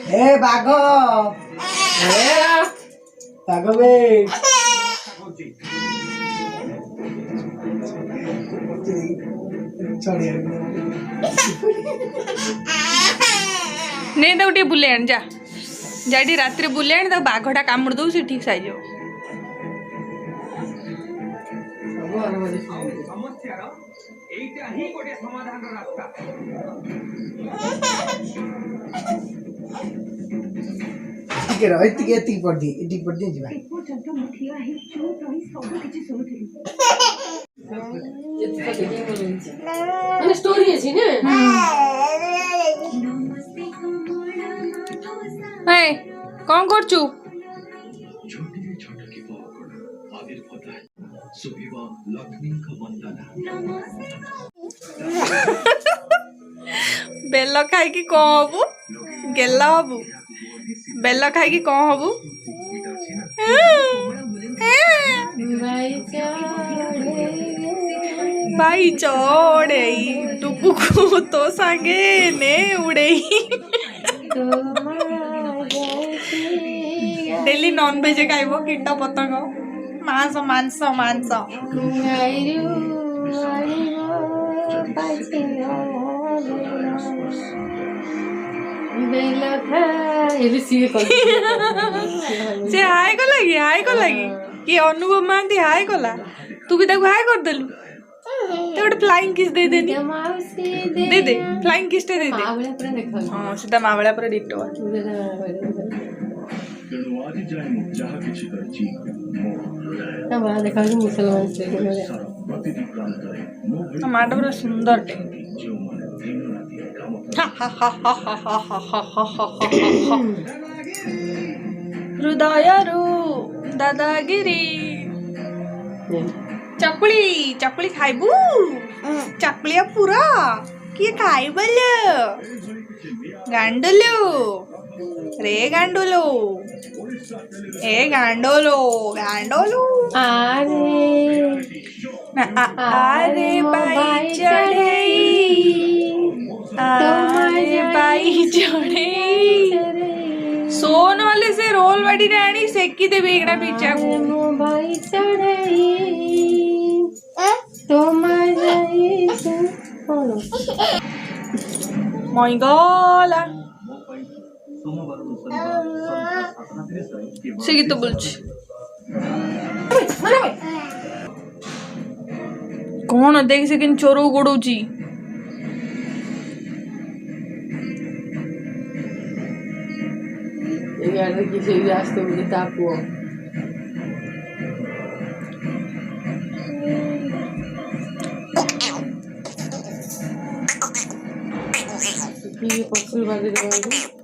ए बाघ बाघ बे नहीं तो टे बुले आन जा जाटी रात्रि बुले आन तो बाघटा कामुड़ दो से ठीक साइज ठीक है एति पड़ दी जीवा माने स्टोरी अछि ने ए कौन करचू छोटी से छोटा की पौड़ आविर्भाव है सुविवा लक्ष्मी का वंदना बेल खाई की कौन हबू गेला हबू बेल खाई की कौन हबू भाई चढ़े टुकु को तो सांगे ने उड़े डेली नॉन वेज खाइबो कीट पतंग मांस मांस मांस से हाय को लगी कि अनुभव मानती हाय कला तू भी हाय कर देलु तो गोटे फ्लाइंग किस दे देनी दे दे फ्लाइंग किस दे दे हां सीधा मावळा पर डिटो आज जाय मु जहा किछि करछि ना बड़ा देखा कि मुसलमान से प्रतिदि प्रांत है टमाटर पूरा सुंदर टे जो मन हृदय रू दादागिरी चकुली चकुली खाइबू चकुलिया पूरा किए खाइबल गांडुलू रे गांडुलू ए गांडोलो गांडोलू आरे बाई चढ़े आरे बाई चढ़े सोन वाले से रोल वाली रानी सेकी देवी एकड़ा पीछा को भाई चढ़े तो मजाई बोलो मई गला से गीत बोलছি कौन देख से किन चोरो गोड़ौची यार किसी रास्ते में तापो की पक्ष बाजे